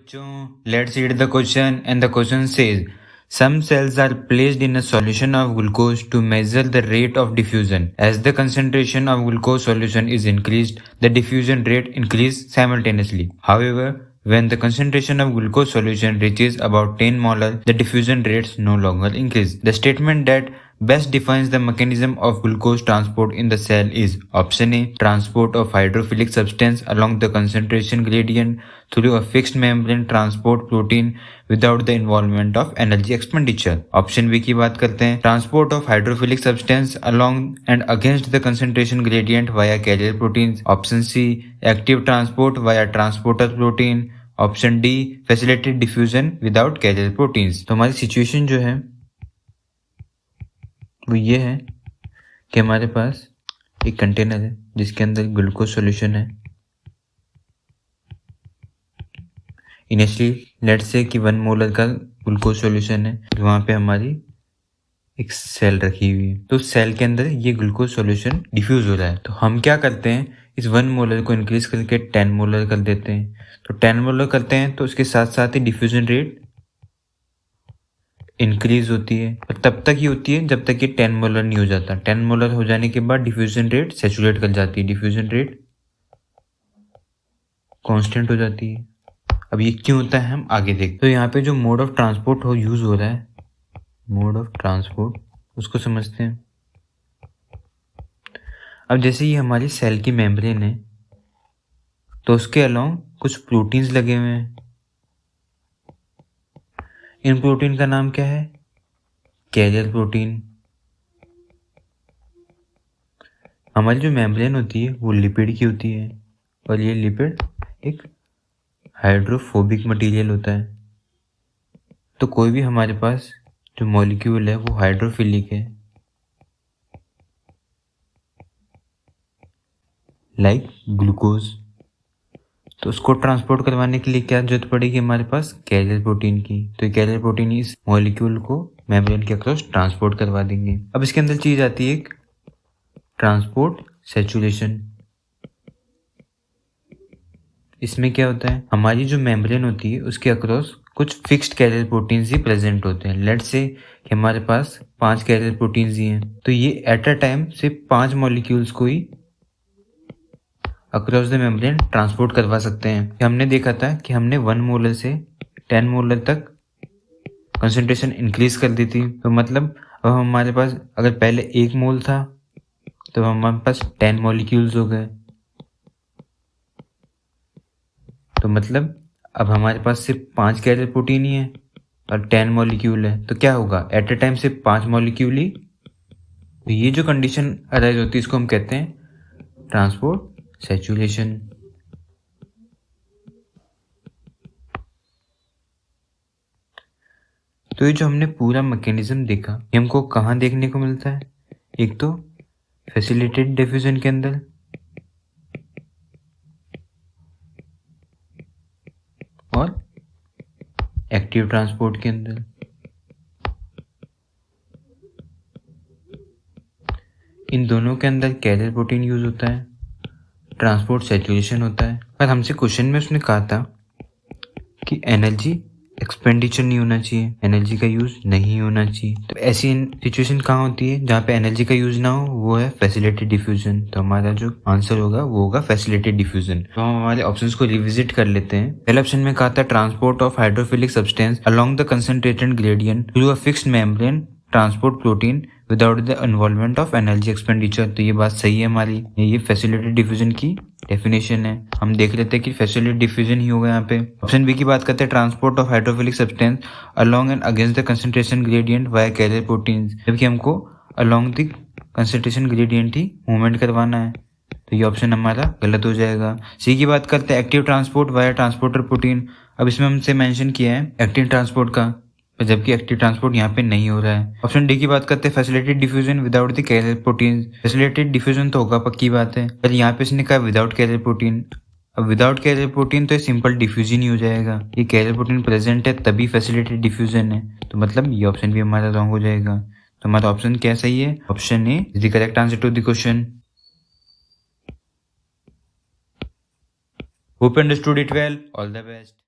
बच्चों, let's read the question and the question says some cells are placed in a solution of glucose to measure the rate of diffusion. As the concentration of glucose solution is increased, the diffusion rate increases simultaneously. However, when the concentration of glucose solution reaches about 10 molar, the diffusion rates no longer increase. The statement that best defines the mechanism of glucose transport in the cell is option A, transport of hydrophilic substance along the concentration gradient through a fixed membrane transport protein without the involvement of energy expenditure. Option B की बात करते हैं, transport of hydrophilic substance along and against the concentration gradient via carrier proteins. Option C, active transport via transporter protein. Option D, facilitated diffusion without carrier proteins. तो हमारी situation जो है वो ये है कि हमारे पास एक कंटेनर है जिसके अंदर ग्लूकोज सॉल्यूशन है। इनिशियली लेट्स से कि 1 मोलर का ग्लूकोज सॉल्यूशन है, वहाँ पे हमारी एक सेल रखी हुई है। तो सेल के अंदर ये ग्लूकोज सॉल्यूशन डिफ्यूज हो रहा है। तो हम क्या करते हैं, इस 1 मोलर को इंक्रीज करके 10 मोलर कर देते हैं। तो 10 मोलर करते हैं तो उसके साथ साथ ही डिफ्यूजन रेट इंक्रीज होती है, और तब तक ही होती है जब तक कि 10 मोलर नहीं हो जाता। 10 मोलर हो जाने के बाद डिफ्यूजन रेट सैचुरेट कर जाती है, डिफ्यूजन रेट कांस्टेंट हो जाती है। अब ये क्यों होता है हम आगे देखते हैं। तो यहाँ पे जो मोड ऑफ ट्रांसपोर्ट हो यूज हो रहा है, मोड ऑफ ट्रांसपोर्ट, उसको समझते हैं। अब जैसे ये हमारी सेल की मेम्ब्रेन है तो उसके अलावा कुछ प्रोटीन्स लगे हुए हैं। इन प्रोटीन का नाम क्या है, कैरियर प्रोटीन। हमारी जो मेम्ब्रेन होती है वो लिपिड की होती है, और ये लिपिड एक हाइड्रोफोबिक मटेरियल होता है। तो कोई भी हमारे पास जो मॉलिक्यूल है वो हाइड्रोफिलिक है, लाइक ग्लूकोज। तो उसको ट्रांसपोर्ट करवाने के लिए क्या जरूरत पड़ेगी हमारे पास, कैरियर प्रोटीन की। तो कैरियर प्रोटीन इस मॉलिक्यूल को मेम्ब्रेन के अक्रॉस ट्रांसपोर्ट करवा देंगे। अब इसके अंदर चीज आती है एक ट्रांसपोर्ट सैचुरेशन। इसमें क्या होता है, हमारी जो मेम्ब्रेन होती है उसके अक्रॉस कुछ फिक्स्ड कैरियर प्रोटीन्स ही प्रेजेंट होते हैं। लेट्स से कि हमारे पास 5 कैरियर प्रोटीन्स ही हैं, तो ये एट अ टाइम सिर्फ 5 मॉलिक्यूल्स को ही अक्रॉस द मेम्ब्रेन ट्रांसपोर्ट करवा सकते हैं। हमने देखा था कि हमने 1 मोलर से 10 मोलर तक कंसंट्रेशन इंक्रीज कर दी थी। तो मतलब अब हमारे पास अगर पहले 1 मोल था तो हमारे पास 10 मॉलिक्यूल्स हो गए। तो मतलब अब हमारे पास सिर्फ 5 कैरियर प्रोटीन ही है और 10 मॉलिक्यूल है। तो क्या होगा, एट अ टाइम सिर्फ 5 मॉलिक्यूल ही। तो ये जो कंडीशन अराइज होती है इसको हम कहते हैं ट्रांसपोर्ट सैचुरेशन। तो ये जो हमने पूरा मैकेनिज्म देखा, ये हमको कहाँ देखने को मिलता है, एक तो फैसिलिटेटेड डिफ्यूजन के अंदर, और एक्टिव ट्रांसपोर्ट के अंदर। इन दोनों के अंदर कैरियर प्रोटीन यूज होता है, ट्रांसपोर्ट सैचुरेशन होता है। पर हमसे क्वेश्चन में उसने कहा था कि एनर्जी एक्सपेंडिचर नहीं होना चाहिए, एनर्जी का यूज नहीं होना चाहिए। तो ऐसी सिचुएशन कहाँ होती है जहाँ पे एनर्जी का यूज ना हो, वो है फैसिलिटेटेड डिफ्यूजन। तो हमारा जो आंसर होगा वो होगा फैसिलिटेटेड डिफ्यूजन। तो हम हमारे ऑप्शंस को रिविजिट कर लेते हैं। पहले ऑप्शन में कहा था transport of hydrophilic substance along the concentrated gradient through a fixed membrane transport protein without the involvement of energy expenditure. तो ये बात सही है हमारी, ये फैसिलिटेटेड डिफ्यूजन की डेफिनेशन है। हम देख लेते हैं कि फैसिलिटेटेड डिफ्यूजन ही होगा यहाँ पे। ऑप्शन बी की बात करते हैं transport of hydrophilic substance along and against the concentration gradient via carrier proteins, जबकि हमको along the concentration gradient he movement करवाना है। तो ये ऑप्शन हमारा गलत हो जाएगा। सी की बात करते हैं active transport via transporter protein. अब इसमें हमसे मेंशन किया है एक्टिव ट्रांसपोर्ट का, जबकि एक्टिव ट्रांसपोर्ट यहाँ पे नहीं हो रहा है। ऑप्शन डी की बात करते हैं facilitated diffusion without the carrier protein. Facilitated diffusion तो होगा, पक्की बात है, पर यहाँ पे इसने कहा विदाउट कैरियर प्रोटीन। अब विदाउट कैरियर प्रोटीन तो सिंपल डिफ्यूजन ही हो जाएगा। ये कैरियर प्रोटीन प्रेजेंट है तभी फैसिलिटेटेड डिफ्यूजन है, तो मतलब ये ऑप्शन भी हमारा रॉन्ग हो जाएगा। तो हमारा ऑप्शन क्या सही है, option A is the correct answer to the question. Hope understood it well, all the best.